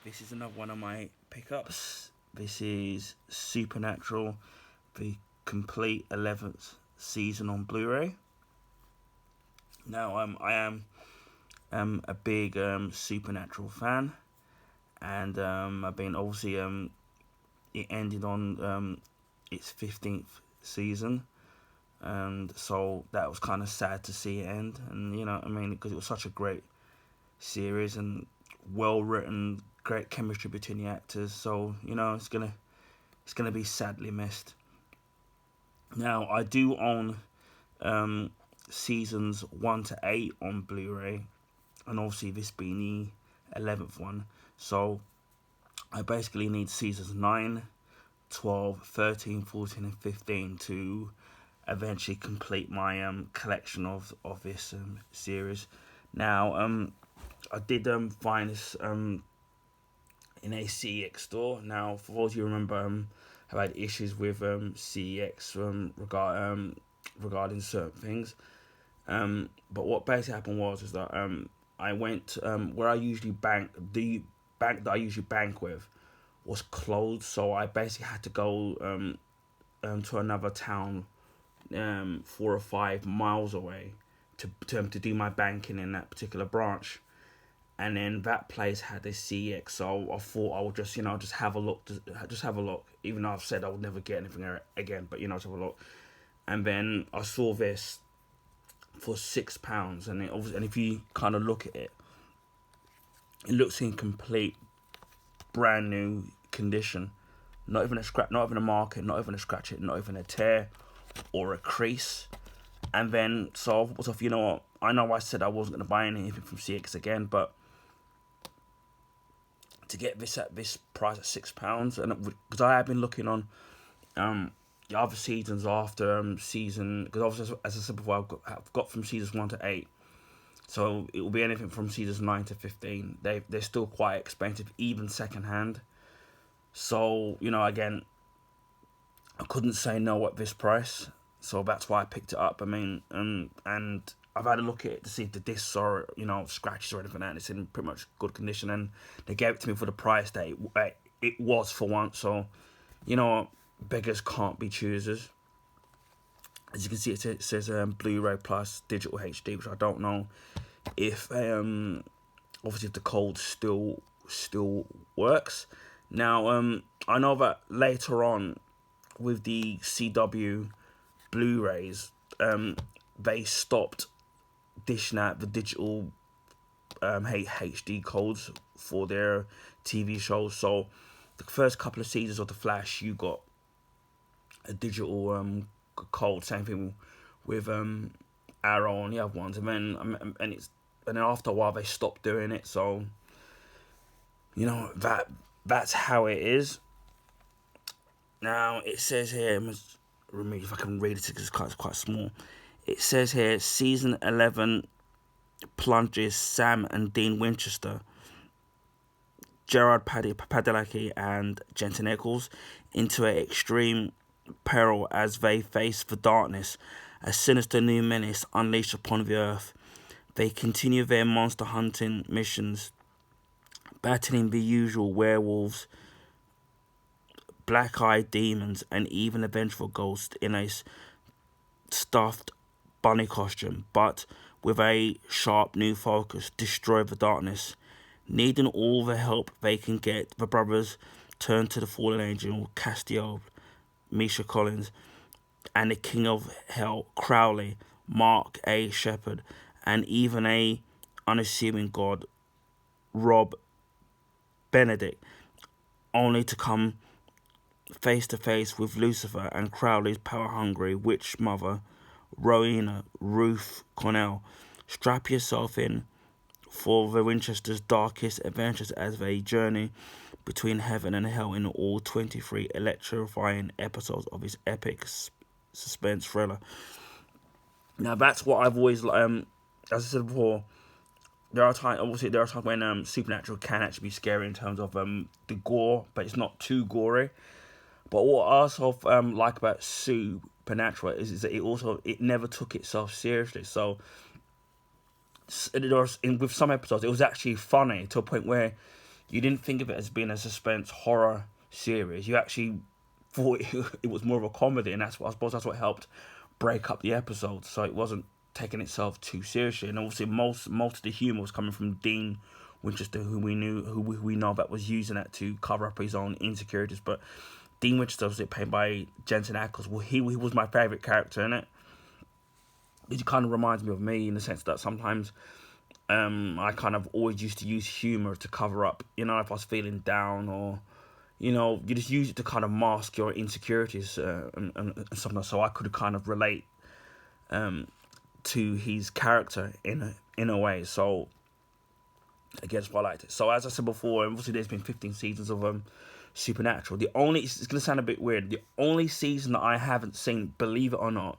This is another one of my pickups. This is Supernatural, the complete 11th season on Blu-ray. Now, I am a big Supernatural fan, and I've been obviously it ended on its 15th season, and so that was kind of sad to see it end. And because it was such a great series and well written, great chemistry between the actors. So it's gonna be sadly missed. Now I do own seasons 1 to 8 on Blu-ray, and obviously this being the 11th one. So I basically need seasons 9, 12, 13, 14, and 15 to eventually complete my collection of this series. Now I did find this in a CEX store. Now, for those of you who remember, I've had issues with CEX regarding certain things. But what basically happened was that I went where I usually bank. The bank that I usually bank with was closed, so I basically had to go to another town 4 or 5 miles away to do my banking in that particular branch. And then that place had this CX, so I thought I would just have a look, even though I've said I would never get anything again, but just have a look. And then I saw this for £6, and if you kind of look at it, it looks in complete brand new condition, not even a scratch, not even a mark, not even a scratch, not even a tear or a crease. And then so I was off. You know what? I know I said I wasn't going to buy anything from CX again, but to get this at this price at £6, and because I have been looking on the other seasons after season, because obviously as I said before, I've got from seasons 1 to 8, so it will be anything from seasons 9 to 15. They're still quite expensive, even second hand. So again, I couldn't say no at this price, so that's why I picked it up. I mean, and I've had a look at it to see if the discs are, scratches or anything like that. It's in pretty much good condition, and they gave it to me for the price that it was for once. So, beggars can't be choosers. As you can see, it says Blu-ray plus digital HD, which I don't know if obviously if the code still works. Now, I know that later on with the CW Blu-rays, they stopped dishing out the digital HD codes for their TV shows. So the first couple of seasons of The Flash, you got a digital code. Same thing with Arrow and the other ones, and then after a while they stopped doing it. So that's how it is. Now it says here, if I can read it because it's quite small. It says here, season 11 plunges Sam and Dean Winchester, Gerard Padalecki, and Jensen Ackles into an extreme peril as they face the darkness, a sinister new menace unleashed upon the earth. They continue their monster hunting missions, battling the usual werewolves, black-eyed demons, and even a vengeful ghost in a stuffed bunny costume, but with a sharp new focus: destroy the darkness. Needing all the help they can get, the brothers turn to the fallen angel Castiel, Misha Collins, and the king of hell Crowley, Mark A. Shepard, and even a unassuming god, Rob Benedict, only to come face to face with Lucifer and Crowley's power-hungry witch mother, Rowena Ruth Cornell. Strap yourself in for the Winchester's darkest adventures as they journey between heaven and hell in all 23 electrifying episodes of his epic suspense thriller. Now that's what I've always, as I said before, there are times when Supernatural can actually be scary in terms of the gore, but it's not too gory. But what I also like about Supernatural is that it never took itself seriously. So with some episodes, it was actually funny to a point where you didn't think of it as being a suspense horror series. You actually thought it was more of a comedy, and I suppose that's what helped break up the episodes. So it wasn't taking itself too seriously, and obviously most of the humor was coming from Dean Winchester, who we know that was using that to cover up his own insecurities. But Dean Winchester was played by Jensen Ackles. Well, he was my favorite character in it. It kind of reminds me of me in the sense that sometimes I kind of always used to use humor to cover up, if I was feeling down, or you just use it to kind of mask your insecurities and something. So I could kind of relate to his character in a way. So again, that's why I liked it. So as I said before, obviously there's been 15 seasons of Supernatural. It's gonna sound a bit weird. The only season that I haven't seen, believe it or not,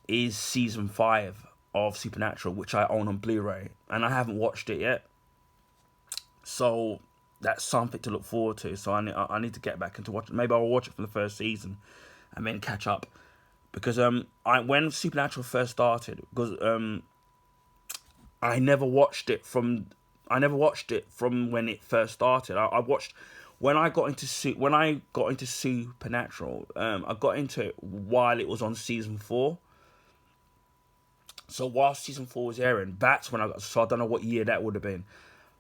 is season 5 of Supernatural, which I own on Blu-ray, and I haven't watched it yet. So that's something to look forward to. So I need to get back into watching. Maybe I'll watch it from the first season and then catch up, because when Supernatural first started, because I never watched it from when it first started. I watched when I got into Supernatural. I got into it while it was on season 4. So while season 4 was airing, that's when I don't know what year that would have been.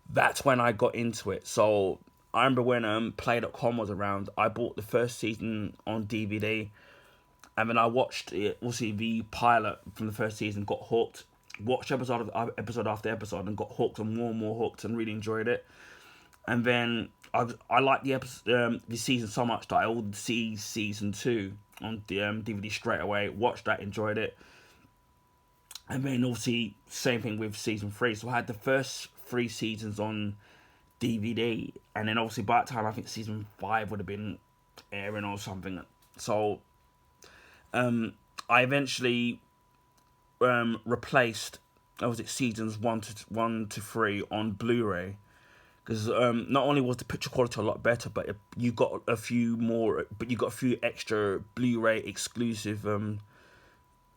That's when I got into it. So I remember when Play.com was around, I bought the first season on DVD, and then I watched it, obviously the pilot from the first season, got hooked, watched episode after episode, and got hooked and more hooked, and really enjoyed it. And then I liked the season so much that I ordered season 2 on the DVD straight away, watched that, enjoyed it. And then obviously same thing with season 3. So I had the first 3 seasons on DVD, and then obviously by that time I think season 5 would have been airing or something. So I eventually replaced seasons 1 to 3 on Blu-ray, because not only was the picture quality a lot better, but you got a few extra Blu-ray exclusive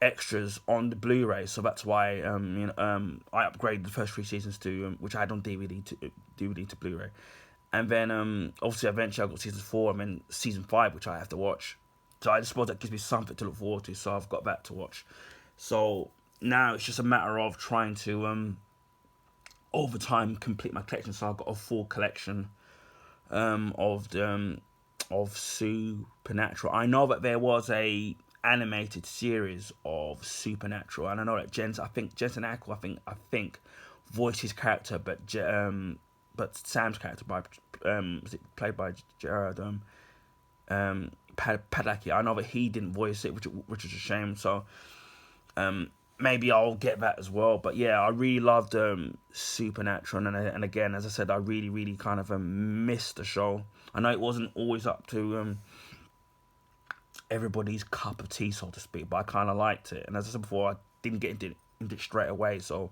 extras on the Blu-ray. So that's why I upgraded the first 3 seasons to which I had on DVD to Blu-ray, and then obviously eventually I got season 4 and then season 5, which I have to watch. So I just suppose that gives me something to look forward to. So I've got that to watch. So now it's just a matter of trying to over time complete my collection. So I've got a full collection of Supernatural. I know that there was a animated series of Supernatural, and I know that Jensen Ackles, I think voiced his character, but Sam's character was it played by Jared Padalecki. I know that he didn't voice it, which is a shame. So maybe I'll get that as well. But yeah, I really loved Supernatural, and again, as I said, I really kind of missed the show. I know it wasn't always up to everybody's cup of tea, so to speak, but I kind of liked it. And as I said before, I didn't get into it straight away, so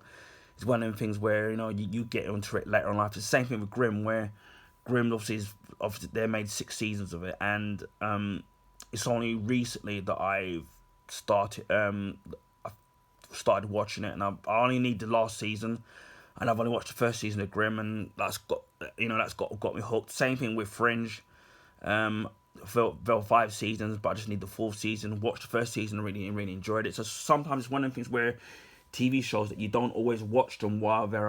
it's one of them things where you get into it later in life. It's the same thing with Grimm, where Grimm obviously they made 6 seasons of it, and it's only recently that I've started watching it, and I only need the last season, and I've only watched the first season of Grimm, and that's got me hooked. Same thing with Fringe. For 5 seasons, but I just need the 4th season. Watched the first season and really enjoyed it. So sometimes it's one of the things where TV shows that you don't always watch them while they're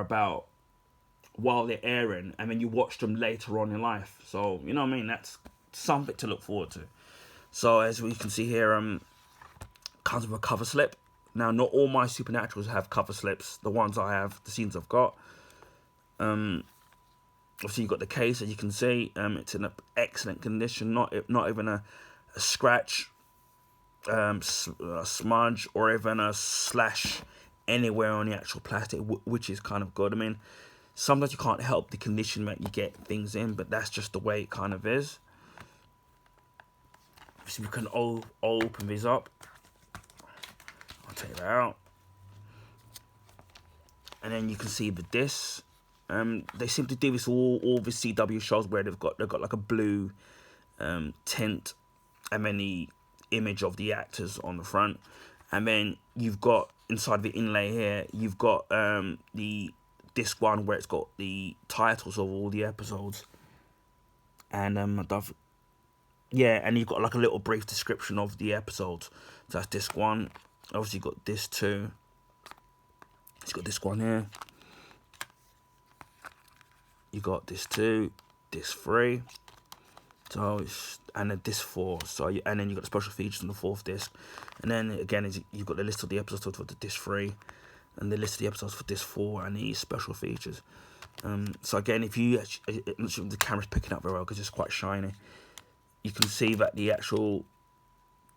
airing, and then you watch them later on in life. So you know what I mean. That's something to look forward to. So as we can see here, comes with a cover slip. Now, not all my Supernaturals have cover slips. The ones I have, the scenes I've got. Obviously, you've got the case, as you can see. It's in excellent condition. Not even a scratch, a smudge, or even a slash anywhere on the actual plastic, which is kind of good. I mean, sometimes you can't help the condition that you get things in, but that's just the way it kind of is. So we can open these up. I'll take that out. And then you can see the discs. They seem to do this all the CW shows where they've got like a blue tint, and then the image of the actors on the front, and then you've got inside the inlay here, you've got the disc 1 where it's got the titles of all the episodes, and yeah, and you've got like a little brief description of the episodes. So that's disc 1. Obviously you've got disc 2. It's got disc 1 here. You got disc 2, disc 3. So and then disc 4. So and then you got the special features on the 4th disc, and then again you've got the list of the episodes for the disc 3, and the list of the episodes for disc 4 and the special features. So again, if you the camera's picking up very well because it's quite shiny, you can see that the actual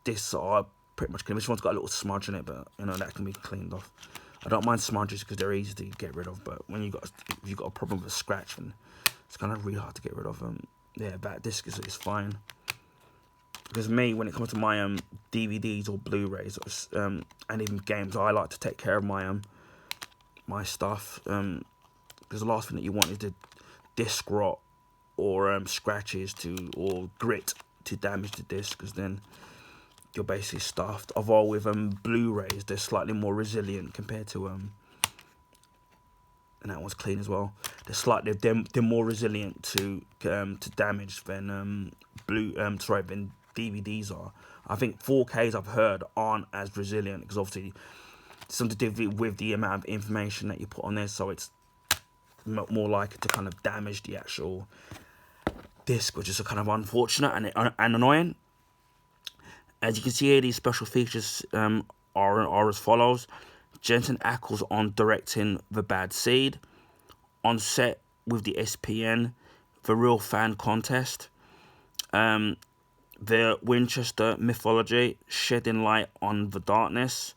discs are pretty much clean. This one's got a little smudge in it, but you know that can be cleaned off. I don't mind smudges because they're easy to get rid of, but when if you've got a problem with a scratch, then it's kind of really hard to get rid of. Yeah, that disc is fine. Because me, when it comes to my DVDs or Blu-rays, and even games, I like to take care of my my stuff. Because the last thing that you want is the disc rot or scratches or grit to damage the disc, because then you're basically stuffed. Although with Blu-rays, they're slightly more resilient compared to and that one's clean as well. They're more resilient to damage than than DVDs are. I think 4Ks I've heard aren't as resilient because obviously something to do with the amount of information that you put on there, so it's more likely to kind of damage the actual disc, which is kind of unfortunate and annoying. As you can see here, these special features are as follows: Jensen Ackles on directing The Bad Seed, on set with the SPN, The Real Fan Contest, the Winchester Mythology, Shedding Light on the Darkness,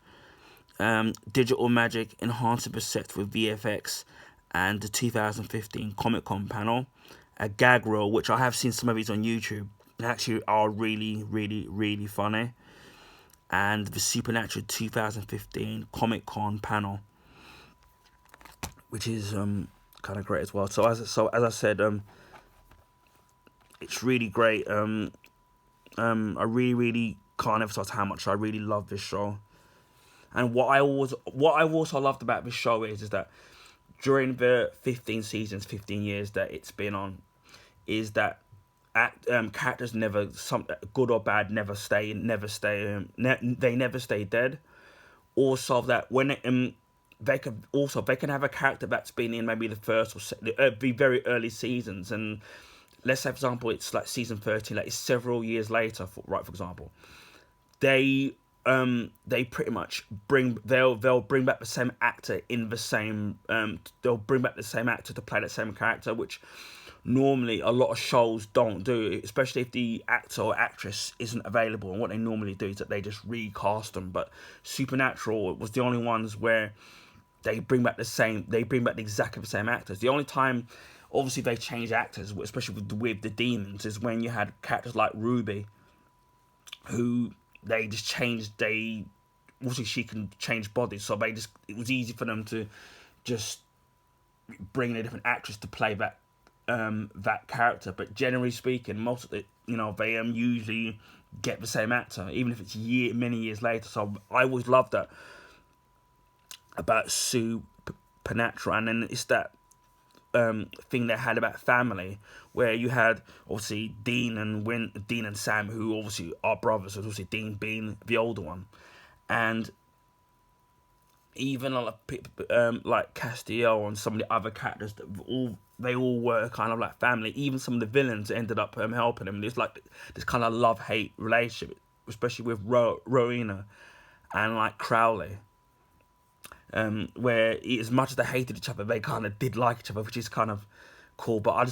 Digital Magic Enhancing the Set with VFX, and the 2015 Comic-Con panel, a gag reel, which I have seen some of these on YouTube, and actually are really, really, really funny, and the Supernatural 2015 Comic-Con panel, which is kind of great as well. So as I said, it's really great. I really can't emphasize how much I really love this show. And what I've also loved about this show is that during the 15 seasons, 15 years that it's been on, is that characters never, good or bad, they never stay dead. Also, that when they can have a character that's been in maybe the first or the very early seasons, and let's say for example it's like season 13, like it's several years later. For example, they pretty much they'll bring back the same actor in the same they'll bring back the same actor to play that same character, which normally a lot of shows don't do, especially if the actor or actress isn't available. And what they normally do is that they just recast them. But Supernatural was the only ones where they bring back exactly the same actors. The only time obviously they change actors, especially with the demons, is when you had characters like Ruby, who they just changed. Obviously she can change bodies, so it was easy for them to just bring in a different actress to play that character. But generally speaking, most of it, they usually get the same actor, even if it's many years later. So I always loved that about Supernatural. And then it's that thing they had about family, where you had obviously Dean and Sam, who obviously are brothers. So obviously Dean being the older one, and even like Castiel and some of the other characters, they all were kind of like family. Even some of the villains ended up helping him. There's like this kind of love-hate relationship, especially with Rowena and like Crowley, where as much as they hated each other, they kind of did like each other, which is kind of cool. But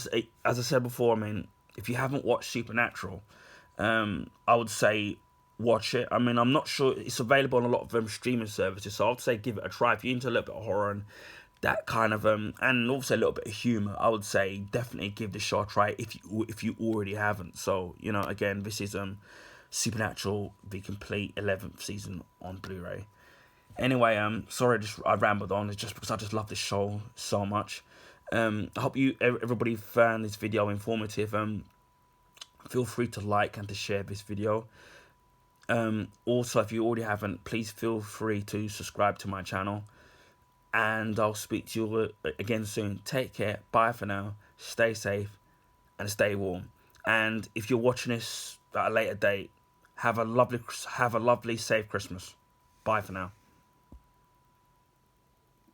as I said before, I mean, if you haven't watched Supernatural, I would say watch it. I mean, I'm not sure it's available on a lot of streaming services, so I'd say give it a try if you're into a little bit of horror and that kind of and also a little bit of humor. I would say definitely give this show a try if you already haven't. So again, this is Supernatural, the complete 11th season on Blu-ray. Anyway, sorry I rambled on. It's just because I just love this show so much. I hope everybody found this video informative. Feel free to like and to share this video. Also, if you already haven't, please feel free to subscribe to my channel. and I'll speak to you again soon. Take care. Bye for now. Stay safe and stay warm. And if you're watching this at a later date, have a lovely, safe Christmas. Bye for now.